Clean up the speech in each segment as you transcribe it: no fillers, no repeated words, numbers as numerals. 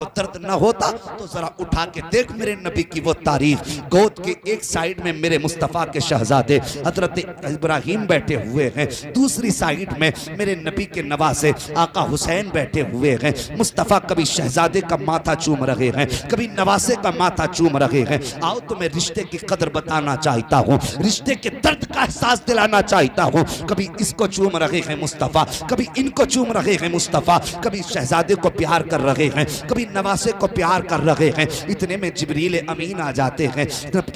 दर्द न होता तो जरा उठा के देख मेरे नबी की वो तारीफ। गोद के एक साइड में मेरे मुस्तफ़ा के शहजादे हजरत इब्राहीम बैठे हुए हैं, दूसरी साइड में मेरे नबी के नवासे आका हुसैन बैठे हुए हैं। मुस्तफ़ा कभी शहजादे का माथा चूम रहे हैं, कभी नवासे का माथा चूम रहे हैं। आओ तो मैं रिश्ते की कदर बताना चाहता हूँ, रिश्ते के दर्द का एहसास दिलाना चाहता हूँ। कभी इसको चूम रहे हैं मुस्तफ़ा, कभी इनको चूम रहे हैं मुस्तफ़ा, कभी शहजादे को प्यार कर रहे हैं, कभी नवासे को प्यार कर रहे हैं। इतने में जिब्रील अमीन आ जाते हैं, रब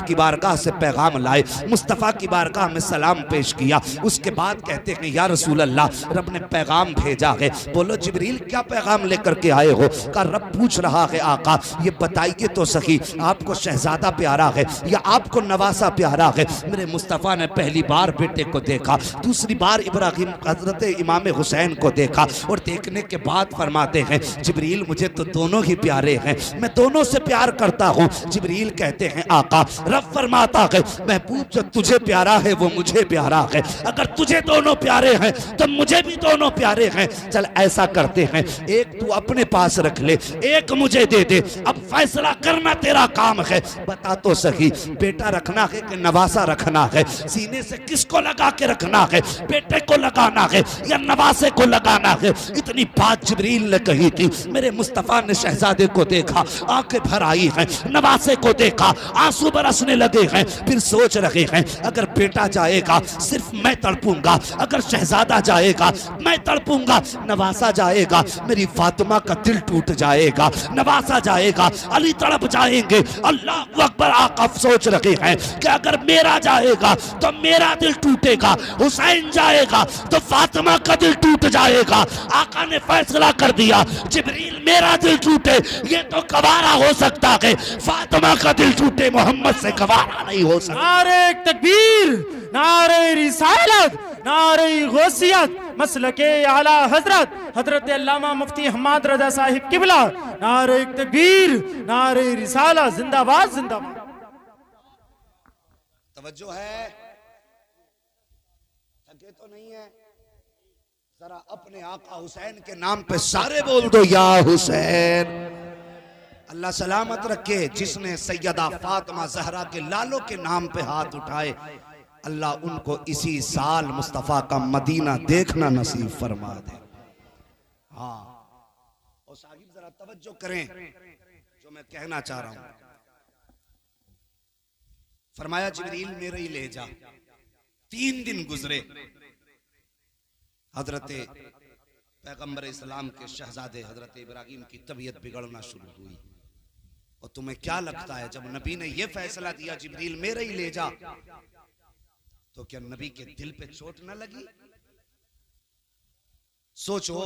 की बारगाह से पैगाम लाए, मुस्तफ़ा की बारगाह में सलाम पेश किया। उसके बाद कहते हैं या रसूल अल्लाह, रब ने पैगाम भेजा है। बोलो जिब्रील क्या पैगाम लेकर के आए हो? का रब पूछ रहा है आका ये बताइए तो सही, आपको शहजादा प्यारा है या आपको नवासा प्यारा है? मेरे मुस्तफ़ा ने पहली बार बेटे को देखा, दूसरी बार इब्राहिम हजरत इमाम हुसैन को देखा और देखने के बाद फरमाते हैं जिब्रील मुझे तो दोनों ही प्यारे हैं, मैं दोनों से प्यार करता हूँ। जिब्रील कहते हैं आका, रब फरमाता है महबूब जो तुझे प्यारा है वो मुझे प्यारा है, अगर तुझे दोनों प्यारे हैं तो मुझे भी दोनों प्यारे हैं। चल ऐसा करते हैं, एक तू अपने पास रख ले, एक मुझे दे दे, अब फैसला करना तेरा काम है। बता तो सही बेटा रखना है कि नवासा रखना है? सीने से किसको लगा के रखना है, बेटे को लगाना है या नवासे को लगाना है? इतनी बात जिब्रील ने कही थी। मेरे मुस्तफ़ा ने शहजादे को देखा, आंखें भर आई हैं, नवासे को देखा, आंसू बरसने लगे हैं। फिर सोच रहे हैं अगर बेटा जाएगा सिर्फ मैं तड़पूंगा, अगर शहजादा जाएगा मैं तड़पूंगा, नवासा जाएगा मेरी फातिमा का दिल टूट जाएगा, नवासा जाएगा अली तड़प जाएंगे। अल्लाह अकबर। आका सोच रहे हैं कि अगर मेरा जाएगा तो मेरा दिल टूटेगा, हुसैन जाएगा तो फातिमा का दिल टूट जाएगा। आका ने फैसला कर दिया जिब्रील मेरा दिल टूटे ये तो गवारा हो सकता है, फातिमा का दिल टूटे मोहम्मद से गवारा नहीं हो सकता। नारे तकबीर, नारे रिसालत, नारे गौसियत, मसलके आला हजरत हजरत अल्लामा मुफ्ती हम्माद रजा साहिब किबला। नारे तकबीर, नारे रिसालत, जिंदाबाद जिंदाबाद। तवज्जो है, थके तो नहीं है? जरा अपने आका हुसैन के नाम पे सारे बोल दो या हुसैन। अल्लाह सलामत रखे जिसने सैयदा फातिमा जहरा के लालों के नाम पे हाथ उठाए, अल्लाह उनको इसी साल मुस्तफ़ा का मदीना देखना नसीब फरमा दे। हाँ और साहिब जरा तवज्जो करें जो मैं कहना चाह रहा हूं। फरमाया जिब्रील मेरे ही ले जा। 3 दिन गुजरे, हजरत पैगंबर इस्लाम के शहजादे हजरत इब्राहीम की तबीयत बिगड़ना शुरू हुई। और तुम्हें क्या लगता है जब नबी ने यह फैसला दिया जिब्रील मेरे ही ले जा, तो क्या नबी के दिल पे चोट न लगी? सोचो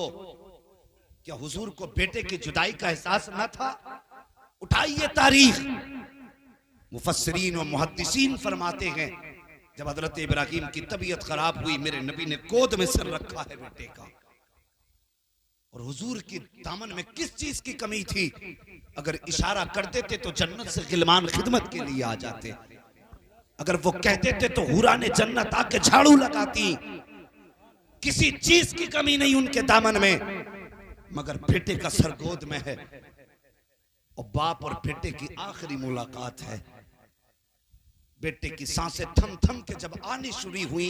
क्या हुजूर को बेटे की जुदाई का एहसास न था? उठाइए तारीख, मुफस्सिरीन और मुहद्दिसीन फरमाते हैं जब हजरत इब्राहीम की तबीयत खराब हुई मेरे नबी ने गोद में सर रखा है बेटे का। और हुजूर की दामन में किस चीज की कमी थी? अगर इशारा करते थे तो जन्नत से गिलमान खिदमत के लिए आ जाते, अगर वो कहते थे तो हुरा ने जन्नत आके झाड़ू लगाती। किसी चीज की कमी नहीं उनके दामन में, मगर बेटे का सर गोद में है और बाप और बेटे की आखिरी मुलाकात है। बेटे की सांसें थम थम के जब आनी शुरू हुई,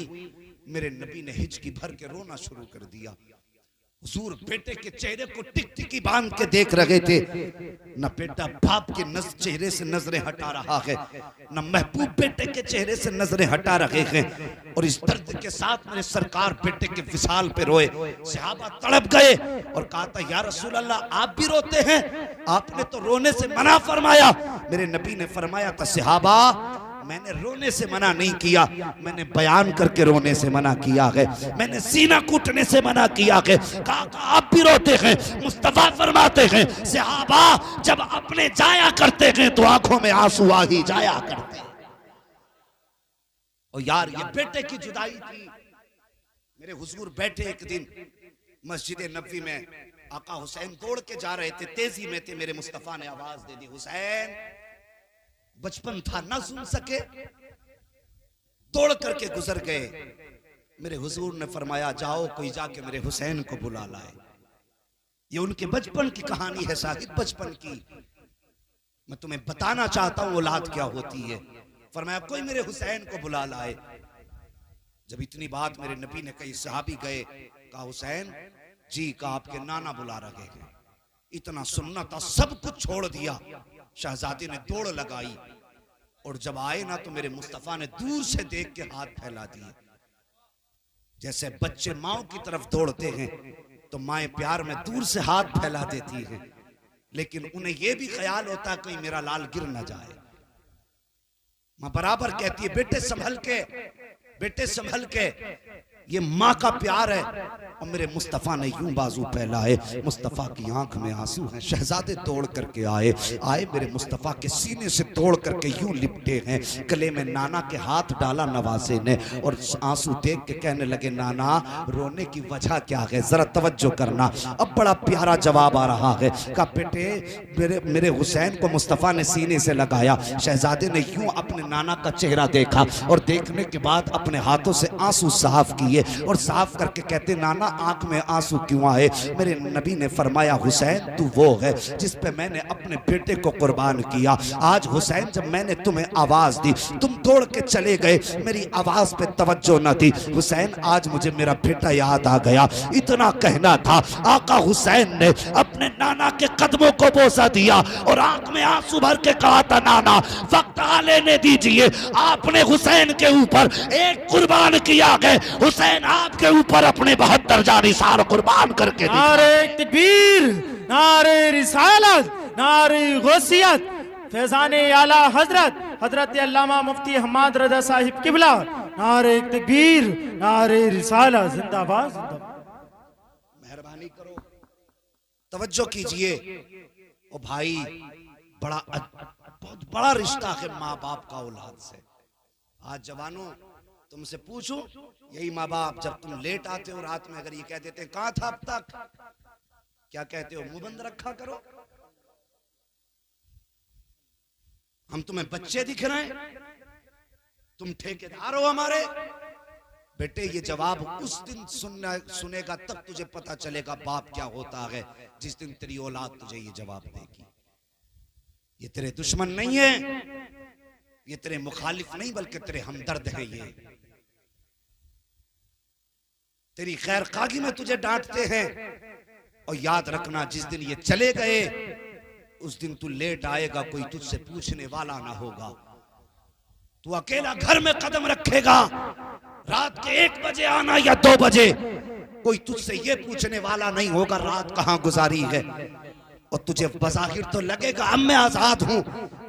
मेरे नबी ने हिचकी भर के रोना शुरू कर दिया। हुजूर बेटे के चेहरे को टिकटिकी बांध के देख रहे थे। न बेटा बाप के चेहरे से नजरें हटा रहा है, न महबूब बेटे के चेहरे से नजरें हटा रहे हैं। और इस दर्द के साथ मेरे सरकार बेटे के विशाल पे रोए। सहाबा तड़प गए और कहा था या रसूल अल्लाह आप भी रोते हैं? आपने तो रोने से मना फरमाया। मेरे नबी ने फरमाया था सहाबा मैंने रोने से मना नहीं किया, मैंने बयान करके रोने से मना किया है, मैंने सीना कूटने से मना किया है। कहा आप भी रोते हैं? मुस्तफा फरमाते हैं सहाबा जब अपने जाया करते हैं तो आंखों में आंसू आ ही जाया करते। और यार ये बेटे की जुदाई थी। मेरे हुजूर बैठे एक दिन मस्जिद नबवी में, आका हुसैन दौड़ के जा रहे थे, तेजी में थे। मेरे मुस्तफा ने आवाज दे दी हुसैन। बचपन था ना सुन सके, दौड़ करके गुजर गए। मेरे हुजूर ने फरमाया जाओ कोई जाके मेरे हुसैन को बुला लाए। ये उनके बचपन की कहानी है साहिब, बचपन की। मैं तुम्हें बताना चाहता हूं औलाद क्या होती है। फरमाया कोई मेरे हुसैन को बुला लाए। जब इतनी बात मेरे नबी ने कही, सहाबी गए, कहा हुसैन जी का आपके नाना बुला रहे हैं। इतना सुनना था, सब कुछ छोड़ दिया। शहजादी ने दौड़ लगाई और जब आए ना तो मेरे मुस्तफा ने दूर से देख के हाथ फैला दिए। जैसे बच्चे माओ की तरफ दौड़ते हैं तो माएं प्यार में दूर से हाथ फैला देती हैं, लेकिन उन्हें यह भी ख्याल होता है कहीं मेरा लाल गिर ना जाए। मां बराबर कहती है बेटे संभल के, बेटे संभल के। ये माँ का प्यार है। और मेरे मुस्तफ़ा ने यूं बाजू फैलाए, मुस्तफ़ा की आंख में आंसू हैं। शहजादे दौड़ करके आए मेरे मुस्तफ़ा के सीने से तोड़ करके यूं लिपटे हैं। गले में नाना के हाथ डाला नवासे ने और आंसू देख के कहने लगे नाना रोने की वजह क्या है, जरा तवज्जो करना। अब बड़ा प्यारा जवाब आ रहा है। कहा बेटे मेरे हुसैन को मुस्तफ़ा ने सीने से लगाया। शहजादे ने यूं अपने नाना का चेहरा देखा और देखने के बाद अपने हाथों से आंसू साफ किए और साफ करके कहते नाना आंख में आंसू क्यों आए। मेरे नबी ने फरमाया हुसैन तू वो है जिस पे मैंने अपने बेटे को कुर्बान किया। आज हुसैन जब मैंने तुम्हें आवाज दी तुम दौड़ के चले गए, मेरी आवाज पे तवज्जो न दी। हुसैन आज मुझे मेरा बेटा याद आ गया। इतना कहना था, आका हुसैन ने अपने नाना के कदमों को बोसा दिया और आंख में आंसू भर के कहा था नाना वक्त आ लेने दीजिए, आपने हुसैन के ऊपर एक कुर्बान किया है, हुसैन आपके ऊपर अपने 72 जानिसार कुर्बान करके नारे तकबीर, नारे रिसालत, नारे गौसियत, फैजाने आला हजरत हजरत अल्लामा मुफ्ती हम्माद रजा साहिब किबला। नारे तकबीर, नारे रिसालत, जिंदाबाद जिंदाबाद। मेहरबानी करो तवज्जो कीजिए। ओ भाई बहुत बड़ा रिश्ता है माँ बाप का औलाद से। आज जवानों तुमसे पूछूं, यही माँ बाप जब तुम लेट आते हो रात में अगर ये कह देते हैं कहां था अब तक, क्या कहते हो मुंह बंद रखा करो, हम तुम्हें बच्चे दिख रहे हैं, तुम ठेकेदार हो हमारे। बेटे ये जवाब उस दिन सुनेगा तब तुझे पता चलेगा बाप क्या होता है, जिस दिन तेरी औलाद तुझे ये जवाब देगी। ये तेरे दुश्मन नहीं है, ये तेरे मुखालिफ नहीं बल्कि तेरे हमदर्द है। ये तेरी खैर खागी में तुझे डांटते हैं। और याद रखना जिस दिन ये चले गए उस दिन तू लेट आएगा, कोई तुझसे पूछने वाला ना होगा। तू अकेला घर में कदम रखेगा, रात के 1 बजे आना या 2 बजे, कोई तुझसे ये पूछने वाला नहीं होगा रात कहां गुजारी है। और तुझे बज़ाहिर तो लगेगा अब मैं आजाद हूं,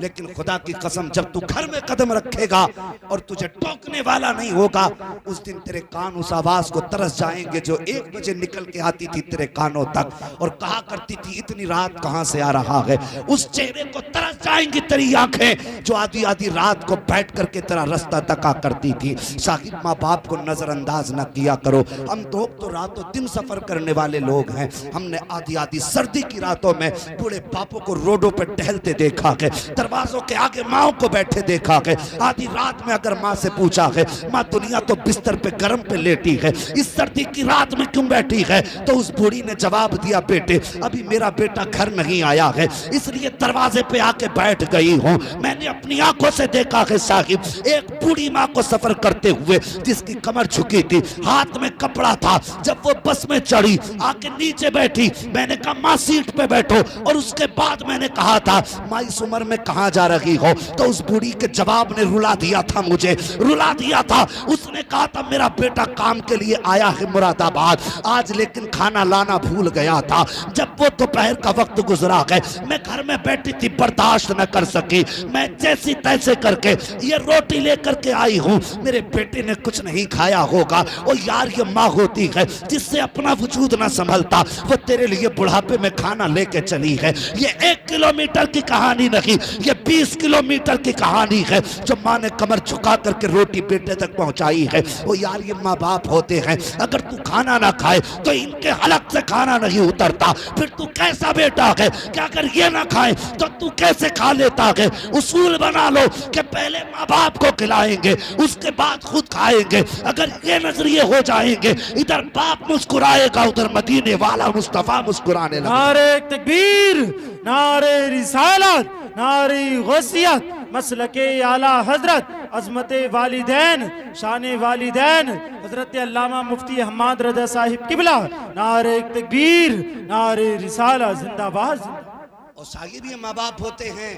लेकिन खुदा की कसम जब तू घर में कदम रखेगा और तुझे टोकने वाला नहीं होगा, उस दिन तेरे कान उस आवाज को तरस जाएंगे जो 1 बजे निकल के आती थी तेरे कानों तक और कहा करती थी इतनी रात कहां से आ रहा है। उस चेहरे को तरस जाएंगी तेरी आंखें जो आधी आधी रात को बैठ करके तेरा रास्ता तका करती थी। साहिब माँ बाप को नजरअंदाज न किया करो। हम तो रातों दिन सफर करने वाले लोग हैं। हमने आधी आधी सर्दी की रातों में बूढ़े बापों को रोडों पर टहलते देखा है, दरवाजों के आगे माओ को बैठे देखा है। आधी रात में अगर माँ से पूछा है माँ दुनिया तो बिस्तर पे गर्म पे लेटी है, इस सर्दी की रात में क्यों बैठी है, तो उस बूढ़ी ने जवाब दिया बेटे अभी मेरा बेटा घर नहीं आया है इसलिए दरवाजे पे आके बैठ गई हूँ। मैंने अपनी आंखों से देखा है साहिब एक बूढ़ी माँ को सफर करते हुए जिसकी कमर झुकी थी, हाथ में कपड़ा था। जब वो बस में चढ़ी आके नीचे बैठी, मैंने कहा माँ सीट पे बैठो, और उसके बाद मैंने कहा था माँ इस उम्र में कहां जा रही हो, तो उस बूढ़ी के जवाब ने रुला दिया था, मुझे रुला दिया था। उसने कहा था मेरा बेटा काम के लिए आया है मुरादाबाद, आज लेकिन खाना लाना भूल गया था। जब वो दोपहर का वक्त गुजरा है मैं घर में बैठी थी, बर्दाश्त न कर सकी, मैं जैसी तैसे करके ये रोटी लेकर के आई हूँ। मेरे बेटे ने कुछ नहीं खाया होगा। और यार ये माँ होती है जिससे अपना वजूद ना संभलता, वो तेरे लिए बुढ़ापे में खाना लेके चली है। ये 1 किलोमीटर की कहानी नहीं, ये 20 किलोमीटर की कहानी है जो माँ ने कमर झुका करके रोटी बेटे तक पहुंचाई है। वो यार ये माँ बाप होते हैं, अगर तू खाना ना खाए तो इनके हलक से खाना नहीं उतरता, फिर तू कैसा बेटा है कि अगर ये ना खाए तो तू कैसे खा लेता है। उसूल बना लो कि पहले माँ बाप को खिलाएंगे उसके बाद खुद खाएंगे। अगर ये नजरिए हो जाएंगे, इधर बाप मुस्कुराएगा उधर मदीने वाला मुस्तफा मुस्कुराने लगेगा। नारे तकबीर, नारे रिसालत, नारे गौसियत, मसलके आला हजरत, अजमत वालिदैन, शान वालिदैन, हजरत अल्लामा मुफ्ती हम्माद रजा साहिब किबला। नारे तकबीर, नारे रिसालत, जिंदाबाद जिंदाबाद। और साहिब ये माँ बाप होते हैं,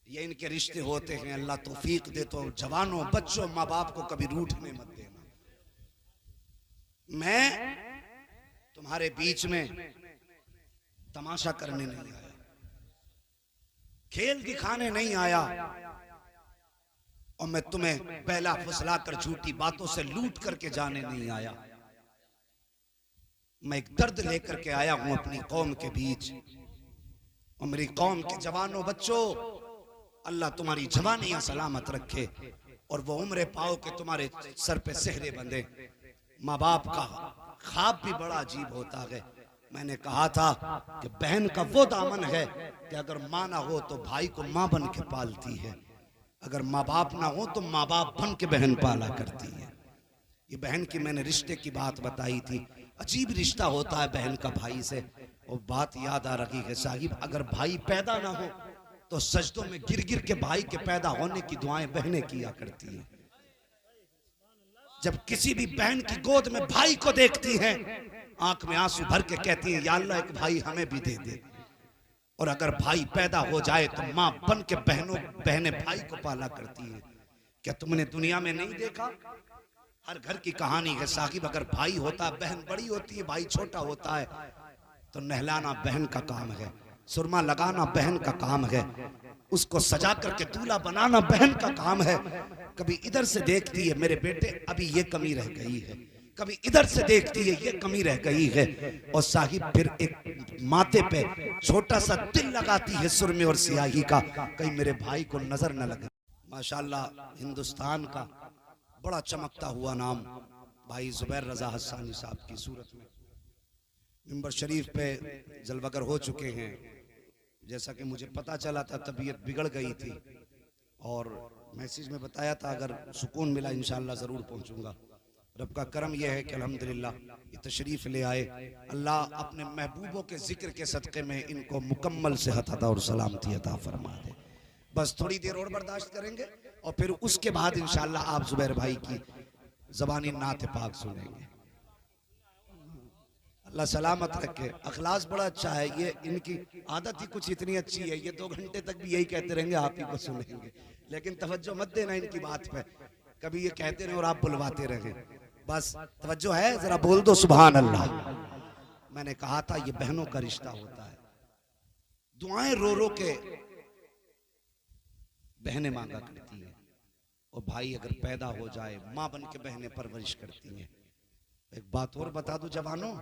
ये इनके रिश्ते होते हैं। अल्लाह तौफीक दे तो जवानों बच्चों माँ बाप को कभी रूठने मत देना। मैं तुम्हारे बीच में तमाशा करने नहीं आया, खेल दिखाने नहीं आया, और मैं तुम्हें पहला फुसला कर झूठी बातों से लूट करके जाने नहीं आया। मैं एक दर्द लेकर के आया हूं अपनी कौम के बीच। और मेरी कौम के जवानों बच्चों, अल्लाह तुम्हारी जवानियां सलामत रखे और वो उम्र पाओ कि तुम्हारे सर पे सेहरे बंधे। माँ बाप का ख्वाब भी बड़ा अजीब होता है। मैंने कहा था कि बहन का वो दामन है कि अगर माँ ना हो तो भाई को माँ बन के पालती है, अगर माँ बाप ना हो तो माँ बाप बन के बहन पाला करती है। ये बहन की मैंने रिश्ते की बात बताई थी। अजीब रिश्ता होता है बहन का भाई से। और बात याद आ रही है साहिब, अगर भाई पैदा ना हो तो सजदों में गिर गिर के भाई के पैदा होने की दुआएं बहनें किया करती हैं। जब किसी भी बहन की गोद में भाई को देखती हैं, आंख में आंसू भर के कहती हैं या अल्लाह एक भाई हमें भी दे दे। और अगर भाई पैदा हो जाए तो माँ बन के बहनें भाई को पाला करती हैं। क्या तुमने दुनिया में नहीं देखा? हर घर की कहानी है साहिब। अगर भाई होता है, बहन बड़ी होती है, भाई छोटा होता है, तो नहलाना बहन का काम है, सुरमा लगाना बहन का काम है, उसको सजा करके दूल्हा बनाना बहन का काम है। कभी इधर से देखती है मेरे बेटे अभी ये कमी रह गई है, कभी इधर से देखती है ये कमी रह गई है। और साहिब फिर एक माथे पे छोटा सा तिल लगाती है सुरमे और सियाही का, कहीं मेरे भाई को नजर न लगे। माशाल्लाह हिंदुस्तान का बड़ा चमकता हुआ नाम भाई जुबैर रजा हस्सानी साहब की सूरत में मिंबर शरीफ पे जलवगर हो चुके हैं। जैसा कि मुझे पता चला था तबीयत बिगड़ गई थी और मैसेज में बताया था अगर सुकून मिला इंशाअल्लाह ज़रूर पहुंचूंगा। रब का करम यह है कि अल्हम्दुलिल्लाह ये तशरीफ ले आए। अल्लाह अपने महबूबों के जिक्र के सदक़े में इनको मुकम्मल सेहत अता और सलामती अता फरमा दे। बस थोड़ी देर और बर्दाश्त करेंगे और फिर उसके बाद इंशाअल्लाह आप जुबैर भाई की ज़बानी नात पाक सुनेंगे। अल्लाह सलामत रखे। अखलास बड़ा अच्छा है, ये इनकी आदत ही कुछ इतनी अच्छी है, ये 2 घंटे तक भी यही कहते रहेंगे आप ही को सुनेंगे। लेकिन तवज्जो मत देना इनकी बात पे, कभी ये कहते रहे और आप बुलवाते रहे। बस तवज्जो है, जरा बोल दो सुभान अल्लाह। मैंने कहा था ये बहनों का रिश्ता होता है। दुआएं रो रो के बहनें मांगा करती हैं और भाई अगर पैदा हो जाए माँ बन के बहनें परवरिश करती हैं। एक बात और बता दूं जवानों,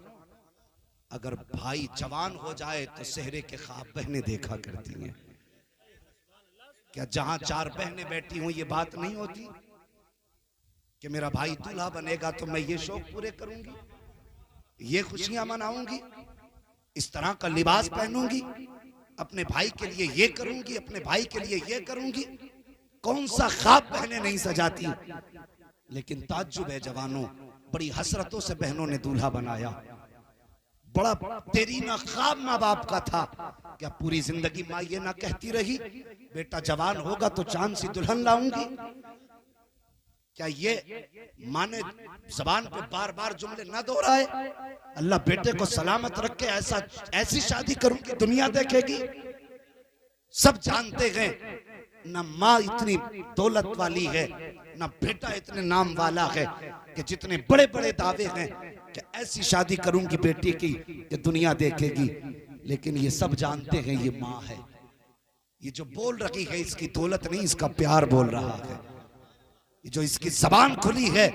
अगर भाई जवान हो जाए तो सेहरे के ख्वाब बहनें देखा करती हैं। क्या जहां 4 बहनें बैठी हों ये बात नहीं होती कि मेरा भाई दूल्हा बनेगा तो मैं ये शौक पूरे करूंगी, ये खुशियां मनाऊंगी, इस तरह का लिबास पहनूंगी, अपने भाई के लिए ये करूंगी, अपने भाई के लिए ये करूंगी। कौन सा ख्वाब बहनें नहीं सजाती। लेकिन ताज्जुब है जवानों, बड़ी हसरतों से बहनों ने दूल्हा बनाया। बड़ा तेरीना ख्वाब माँ बाप का था। क्या पूरी जिंदगी माँ ये ना कहती रही बेटा जवान होगा तो चांद सी दुल्हन लाऊंगी? क्या ये माँ ने जबान पे बार बार जुमले ना दोहराए? अल्लाह बेटे को सलामत रखे, ऐसी शादी करूं कि दुनिया देखेगी। सब जानते हैं ना माँ इतनी दौलत वाली है, ना बेटा इतने नाम वाला है कि जितने बड़े बड़े दावे हैं कि ऐसी शादी करूंगी बेटी की कि दुनिया देखेगी। लेकिन ये सब जानते हैं ये माँ है। ये जो बोल रही है इसकी दौलत नहीं, इसका प्यार बोल रहा है। ये जो इसकी जबान खुली है,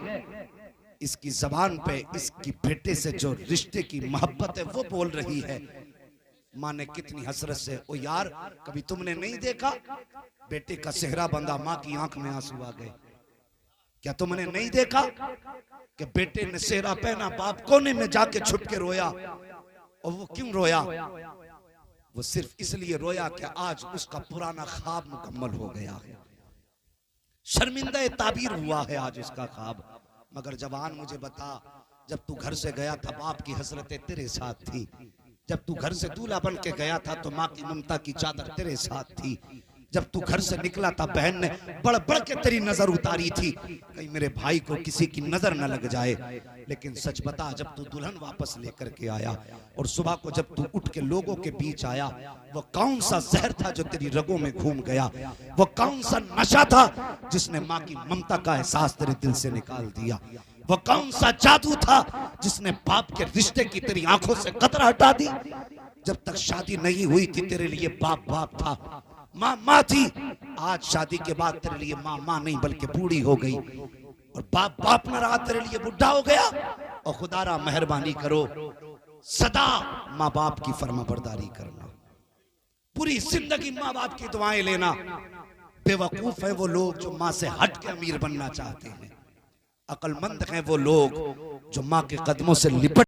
इसकी जबान पे इसकी बेटे से जो रिश्ते की मोहब्बत है वो बोल रही है। माँ ने कितनी हसरत से, ओ यार कभी तुमने नहीं देखा बेटे का सेहरा बंधा, माँ की आंख में आंसू आ गए। क्या तुमने नहीं देखा कि बेटे ने सेहरा पहना, बाप कोने में जाके छुप के रोया। और वो क्यों रोया? वो सिर्फ इसलिए रोया कि आज उसका पुराना ख्वाब मुकम्मल हो गया है। शर्मिंदा ताबीर हुआ है आज उसका ख्वाब। मगर जवान मुझे बता, जब तू घर से गया था बाप की हसरतें तेरे साथ थी, जब तू घर से दूल्हा बन के गया था तो माँ की ममता की चादर तेरे साथ थी, जब तू घर से निकला था बहन ने बढ़ बढ़ के तेरी नजर उतारी थी, कहीं मेरे भाई को किसी की नजर न लग जाए। लेकिन सच बता, जब तू दुल्हन वापस लेकर के आया और सुबह को जब तू उठ के लोगों के बीच आया, वो कौन सा जहर था जो तेरी रगों में घूम गया? वो कौन सा नशा था जिसने माँ की ममता का एहसास तेरे दिल से निकाल दिया? वो कौन सा जादू था जिसने बाप के रिश्ते की तेरी आंखों से कतरा हटा दी? जब तक शादी नहीं हुई थी तेरे लिए बाप बाप था, माँ माँ थी। आज शादी के बाद तेरे लिए माँ माँ नहीं बल्कि बूढ़ी हो गई, और बाप बाप न रहा, तेरे लिए बुढ़ा हो गया। और खुदारा मेहरबानी करो, सदा माँ बाप की फर्माबरदारी करना, पूरी जिंदगी माँ बाप की दुआएं लेना। बेवकूफ है वो लोग जो माँ से हट के अमीर बनना चाहते हैं, अक्लमंद हैं वो लोग जो माँ के कदमों से लिपट